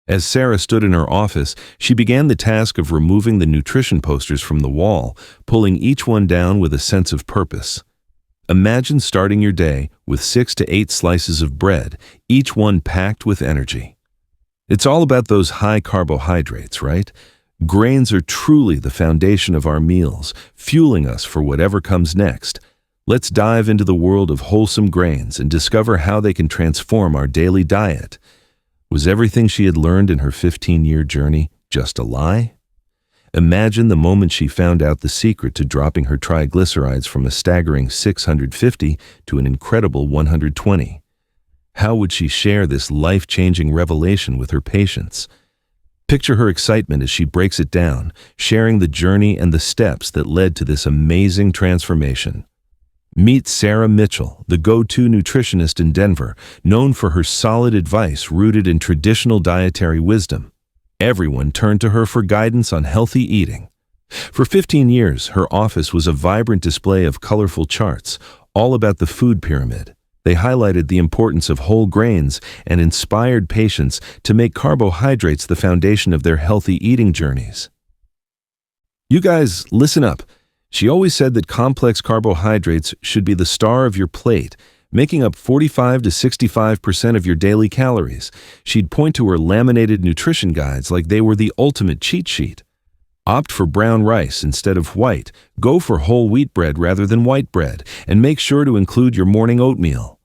As Sarah stood in her office, she began the task of removing the nutrition posters from the wall, pulling each one down with a sense of purpose. Imagine starting your day with 6 to 8 slices of bread, each one packed with energy. It's all about those high carbohydrates, right? Grains are truly the foundation of our meals, fueling us for whatever comes next. Let's dive into the world of wholesome grains and discover how they can transform our daily diet. Was everything she had learned in her 15-year journey just a lie? Imagine the moment she found out the secret to dropping her triglycerides from a staggering 650 to an incredible 120. How would she share this life-changing revelation with her patients? Picture her excitement as she breaks it down, sharing the journey and the steps that led to this amazing transformation. Meet Sarah Mitchell, the go-to nutritionist in Denver, known for her solid advice rooted in traditional dietary wisdom. Everyone turned to her for guidance on healthy eating. For 15 years, her office was a vibrant display of colorful charts, all about the food pyramid. They highlighted the importance of whole grains and inspired patients to make carbohydrates the foundation of their healthy eating journeys. You guys, listen up. She always said that complex carbohydrates should be the star of your plate, making up 45 to 65% of your daily calories. She'd point to her laminated nutrition guides like they were the ultimate cheat sheet. Opt for brown rice instead of white, go for whole wheat bread rather than white bread, and make sure to include your morning oatmeal.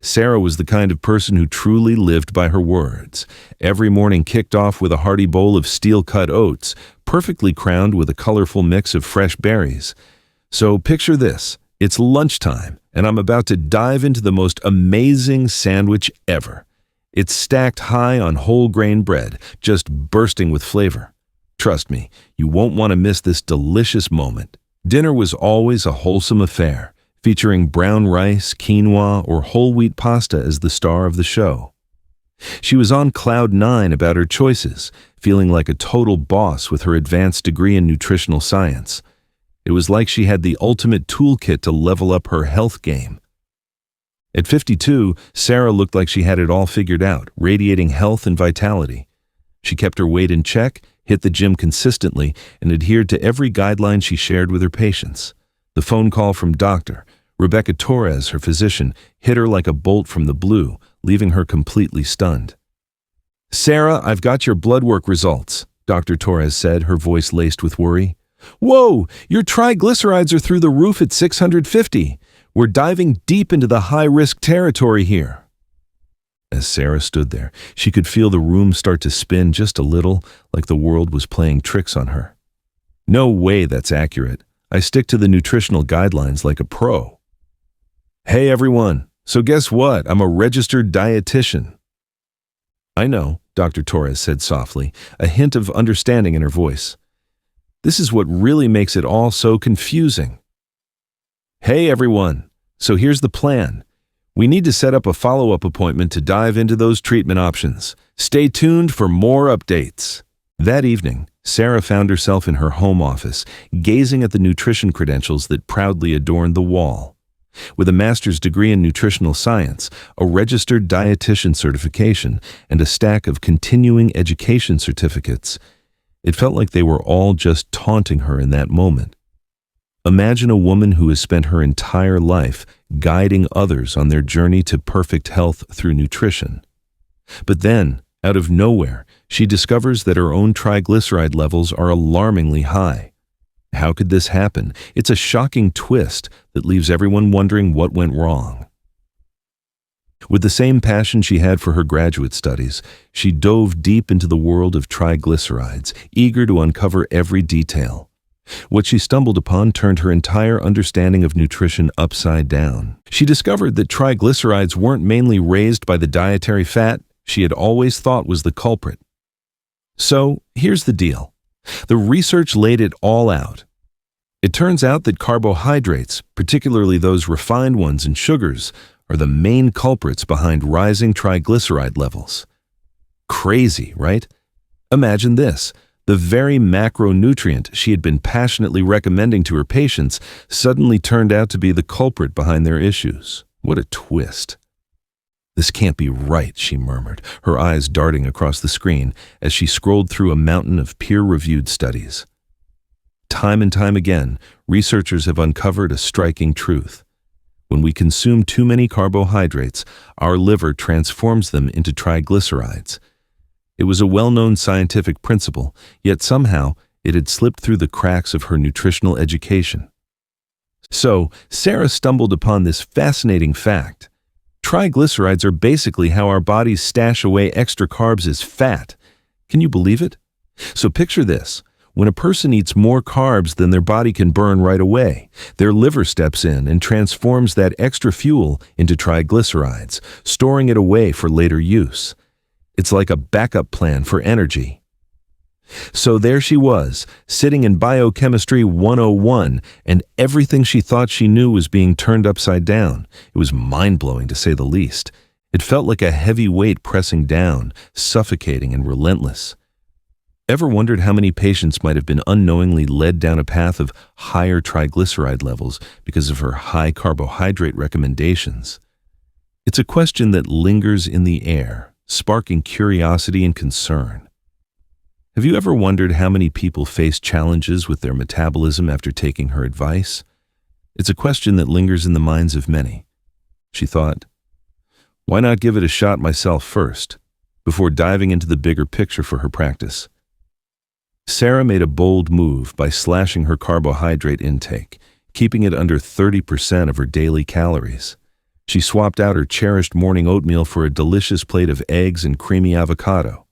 Sarah was the kind of person who truly lived by her words. Every morning kicked off with a hearty bowl of steel-cut oats, perfectly crowned with a colorful mix of fresh berries. So picture this. It's lunchtime, and I'm about to dive into the most amazing sandwich ever. It's stacked high on whole grain bread, just bursting with flavor. Trust me, you won't want to miss this delicious moment. Dinner was always a wholesome affair, featuring brown rice, quinoa, or whole wheat pasta as the star of the show. She was on cloud 9 about her choices, feeling like a total boss with her advanced degree in nutritional science. It was like she had the ultimate toolkit to level up her health game. At 52, Sarah looked like she had it all figured out, radiating health and vitality. She kept her weight in check, hit the gym consistently, and adhered to every guideline she shared with her patients. The phone call from Dr. Rebecca Torres, her physician, hit her like a bolt from the blue, leaving her completely stunned. "Sarah, I've got your blood work results," Dr. Torres said, her voice laced with worry. "Whoa, your triglycerides are through the roof at 650. We're diving deep into the high-risk territory here." As Sarah stood there, she could feel the room start to spin just a little, like the world was playing tricks on her. "No way that's accurate. I stick to the nutritional guidelines like a pro." "Hey everyone, so guess what? I'm a registered dietitian." "I know," Dr. Torres said softly, a hint of understanding in her voice. "This is what really makes it all so confusing." "Hey everyone, so here's the plan. We need to set up a follow-up appointment to dive into those treatment options. Stay tuned for more updates." That evening, Sarah found herself in her home office, gazing at the nutrition credentials that proudly adorned the wall. With a master's degree in nutritional science, a registered dietitian certification, and a stack of continuing education certificates, it felt like they were all just taunting her in that moment. Imagine a woman who has spent her entire life guiding others on their journey to perfect health through nutrition. But then, out of nowhere, she discovers that her own triglyceride levels are alarmingly high. How could this happen? It's a shocking twist that leaves everyone wondering what went wrong. With the same passion she had for her graduate studies, she dove deep into the world of triglycerides, eager to uncover every detail. What she stumbled upon turned her entire understanding of nutrition upside down. She discovered that triglycerides weren't mainly raised by the dietary fat she had always thought was the culprit. So, here's the deal. The research laid it all out. It turns out that carbohydrates, particularly those refined ones and sugars, are the main culprits behind rising triglyceride levels. Crazy, right? Imagine this. The very macronutrient she had been passionately recommending to her patients suddenly turned out to be the culprit behind their issues. What a twist. "This can't be right," she murmured, her eyes darting across the screen as she scrolled through a mountain of peer-reviewed studies. Time and time again, researchers have uncovered a striking truth. When we consume too many carbohydrates, our liver transforms them into triglycerides. It was a well-known scientific principle, yet somehow it had slipped through the cracks of her nutritional education. So, Sarah stumbled upon this fascinating fact. Triglycerides are basically how our bodies stash away extra carbs as fat. Can you believe it? So picture this. When a person eats more carbs than their body can burn right away, their liver steps in and transforms that extra fuel into triglycerides, storing it away for later use. It's like a backup plan for energy. So there she was, sitting in Biochemistry 101, and everything she thought she knew was being turned upside down. It was mind-blowing, to say the least. It felt like a heavy weight pressing down, suffocating and relentless. Ever wondered how many patients might have been unknowingly led down a path of higher triglyceride levels because of her high carbohydrate recommendations? It's a question that lingers in the air, sparking curiosity and concern. Have you ever wondered how many people face challenges with their metabolism after taking her advice? It's a question that lingers in the minds of many. She thought, why not give it a shot myself first, before diving into the bigger picture for her practice? Sarah made a bold move by slashing her carbohydrate intake, keeping it under 30% of her daily calories. She swapped out her cherished morning oatmeal for a delicious plate of eggs and creamy avocado.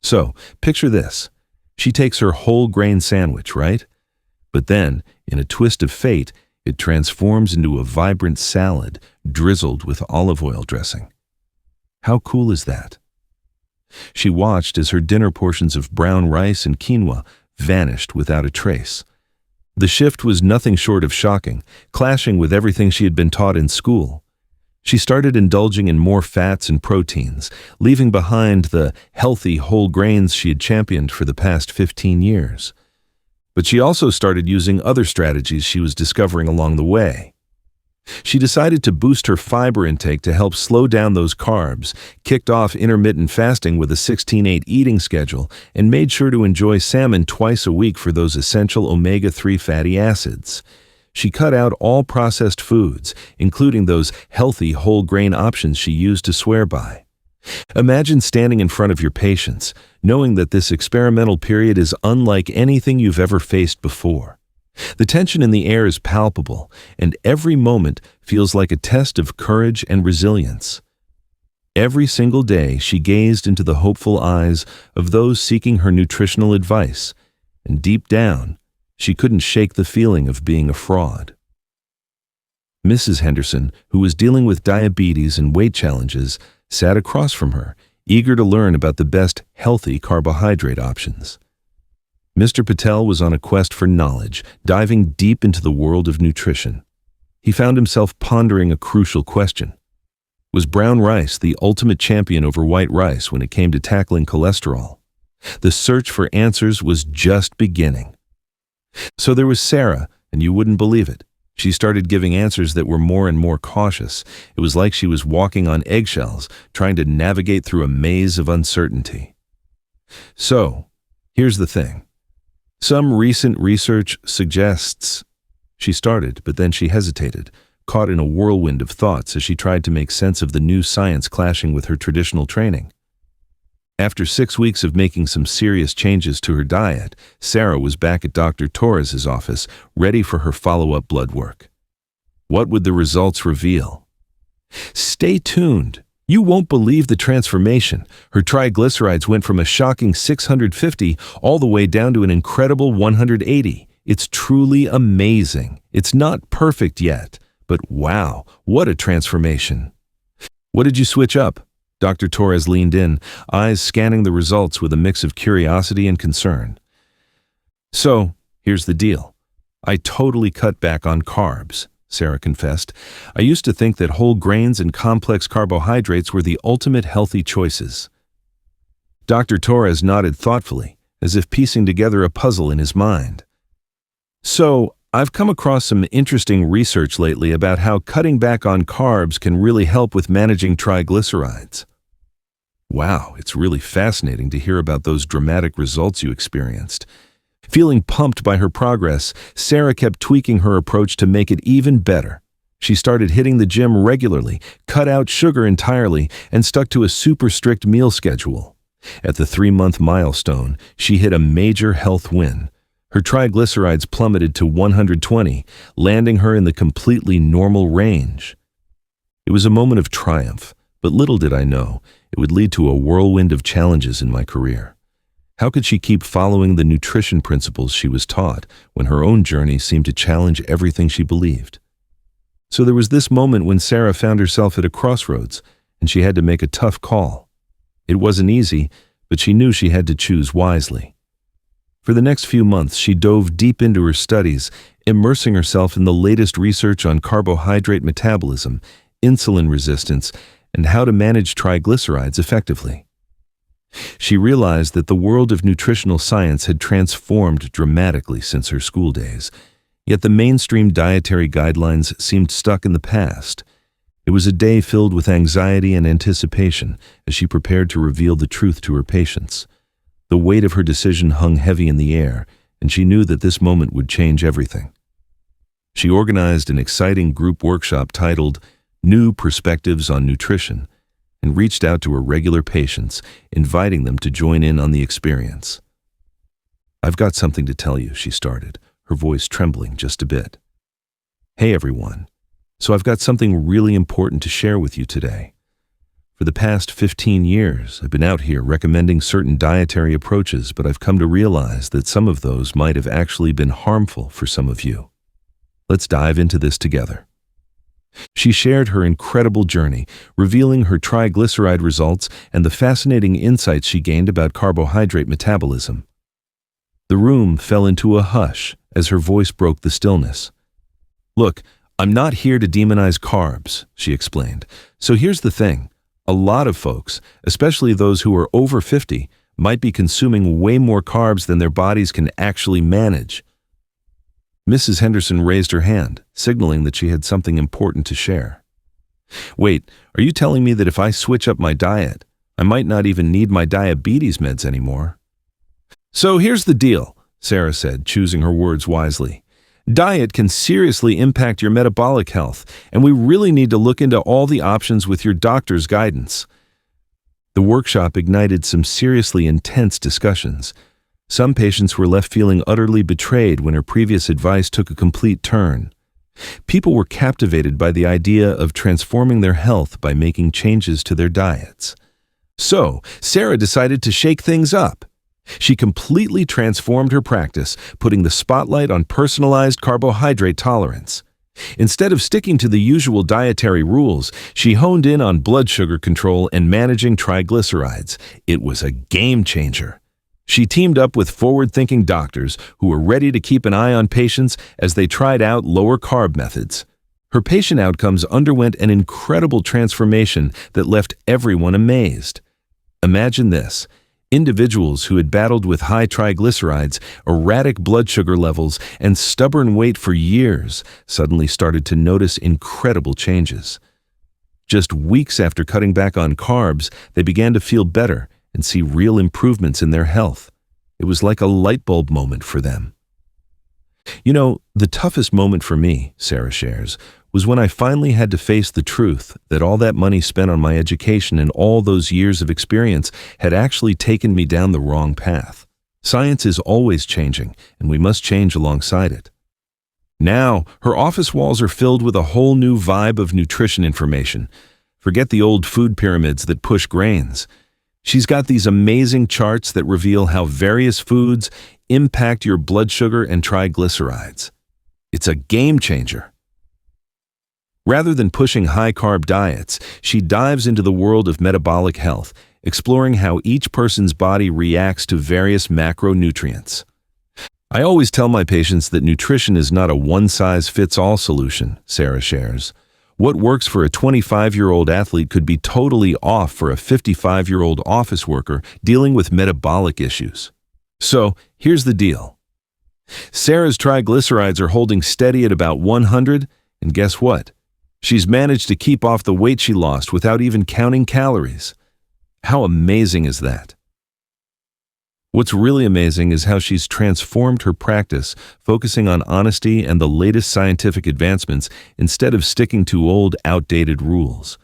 So, picture this. She takes her whole grain sandwich, right? But then, in a twist of fate, it transforms into a vibrant salad drizzled with olive oil dressing. How cool is that? She watched as her dinner portions of brown rice and quinoa vanished without a trace. The shift was nothing short of shocking, clashing with everything she had been taught in school. She started indulging in more fats and proteins, leaving behind the healthy whole grains she had championed for the past 15 years. But she also started using other strategies she was discovering along the way. She decided to boost her fiber intake to help slow down those carbs, kicked off intermittent fasting with a 16-8 eating schedule, and made sure to enjoy salmon twice a week for those essential omega-3 fatty acids. She cut out all processed foods, including those healthy whole grain options she used to swear by. Imagine standing in front of your patients, knowing that this experimental period is unlike anything you've ever faced before. The tension in the air is palpable, and every moment feels like a test of courage and resilience. Every single day, she gazed into the hopeful eyes of those seeking her nutritional advice, and deep down, she couldn't shake the feeling of being a fraud. Mrs. Henderson, who was dealing with diabetes and weight challenges, sat across from her, eager to learn about the best healthy carbohydrate options. Mr. Patel was on a quest for knowledge, diving deep into the world of nutrition. He found himself pondering a crucial question. Was brown rice the ultimate champion over white rice when it came to tackling cholesterol? The search for answers was just beginning. So there was Sarah, and you wouldn't believe it. She started giving answers that were more and more cautious. It was like she was walking on eggshells, trying to navigate through a maze of uncertainty. So, here's the thing. Some recent research suggests... She started, but then she hesitated, caught in a whirlwind of thoughts as she tried to make sense of the new science clashing with her traditional training. After 6 weeks of making some serious changes to her diet, Sarah was back at Dr. Torres's office, ready for her follow-up blood work. What would the results reveal? Stay tuned. You won't believe the transformation. Her triglycerides went from a shocking 650 all the way down to an incredible 180. It's truly amazing. It's not perfect yet, but wow, what a transformation. What did you switch up? Dr. Torres leaned in, eyes scanning the results with a mix of curiosity and concern. So, here's the deal. I totally cut back on carbs, Sarah confessed. I used to think that whole grains and complex carbohydrates were the ultimate healthy choices. Dr. Torres nodded thoughtfully, as if piecing together a puzzle in his mind. So, I've come across some interesting research lately about how cutting back on carbs can really help with managing triglycerides. Wow, it's really fascinating to hear about those dramatic results you experienced. Feeling pumped by her progress, Sarah kept tweaking her approach to make it even better. She started hitting the gym regularly, cut out sugar entirely, and stuck to a super strict meal schedule. At the 3-month milestone, she hit a major health win. Her triglycerides plummeted to 120, landing her in the completely normal range. It was a moment of triumph, but little did I know it would lead to a whirlwind of challenges in my career. How could she keep following the nutrition principles she was taught when her own journey seemed to challenge everything she believed? So there was this moment when Sarah found herself at a crossroads, and she had to make a tough call. It wasn't easy, but she knew she had to choose wisely. For the next few months, she dove deep into her studies, immersing herself in the latest research on carbohydrate metabolism, insulin resistance, and how to manage triglycerides effectively. She realized that the world of nutritional science had transformed dramatically since her school days, yet the mainstream dietary guidelines seemed stuck in the past. It was a day filled with anxiety and anticipation as she prepared to reveal the truth to her patients. The weight of her decision hung heavy in the air, and she knew that this moment would change everything. She organized an exciting group workshop titled New Perspectives on Nutrition and reached out to her regular patients, inviting them to join in on the experience. "I've got something to tell you," she started, her voice trembling just a bit. "Hey everyone, so I've got something really important to share with you today. For the past 15 years, I've been out here recommending certain dietary approaches, but I've come to realize that some of those might have actually been harmful for some of you. Let's dive into this together." She shared her incredible journey, revealing her triglyceride results and the fascinating insights she gained about carbohydrate metabolism. The room fell into a hush as her voice broke the stillness. "Look, I'm not here to demonize carbs," she explained. "So here's the thing. A lot of folks, especially those who are over 50, might be consuming way more carbs than their bodies can actually manage." Mrs. Henderson raised her hand, signaling that she had something important to share. "Wait, are you telling me that if I switch up my diet, I might not even need my diabetes meds anymore?" "So here's the deal," Sarah said, choosing her words wisely. "Diet can seriously impact your metabolic health, and we really need to look into all the options with your doctor's guidance." The workshop ignited some seriously intense discussions. Some patients were left feeling utterly betrayed when her previous advice took a complete turn. People were captivated by the idea of transforming their health by making changes to their diets. So, Sarah decided to shake things up. She completely transformed her practice, putting the spotlight on personalized carbohydrate tolerance. Instead of sticking to the usual dietary rules, she honed in on blood sugar control and managing triglycerides. It was a game changer. She teamed up with forward-thinking doctors who were ready to keep an eye on patients as they tried out lower-carb methods. Her patient outcomes underwent an incredible transformation that left everyone amazed. Imagine this. Individuals who had battled with high triglycerides, erratic blood sugar levels, and stubborn weight for years suddenly started to notice incredible changes. Just weeks after cutting back on carbs, they began to feel better and see real improvements in their health. It was like a light bulb moment for them. "You know, the toughest moment for me," Sarah shares, "was when I finally had to face the truth that all that money spent on my education and all those years of experience had actually taken me down the wrong path. Science is always changing, and we must change alongside it." Now, her office walls are filled with a whole new vibe of nutrition information. Forget the old food pyramids that push grains. She's got these amazing charts that reveal how various foods impact your blood sugar and triglycerides. It's a game changer. Rather than pushing high-carb diets, she dives into the world of metabolic health, exploring how each person's body reacts to various macronutrients. "I always tell my patients that nutrition is not a one-size-fits-all solution," Sarah shares. "What works for a 25-year-old athlete could be totally off for a 55-year-old office worker dealing with metabolic issues. So, here's the deal. Sarah's triglycerides are holding steady at about 100, and guess what? She's managed to keep off the weight she lost without even counting calories. How amazing is that? What's really amazing is how she's transformed her practice, focusing on honesty and the latest scientific advancements instead of sticking to old, outdated rules.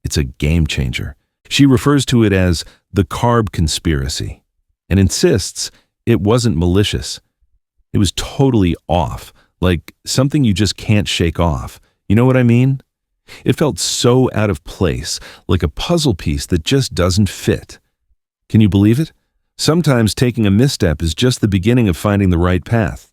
It's a game changer. She refers to it as the carb conspiracy and insists it wasn't malicious. It was totally off, like something you just can't shake off. You know what I mean? It felt so out of place, like a puzzle piece that just doesn't fit. Can you believe it? Sometimes taking a misstep is just the beginning of finding the right path.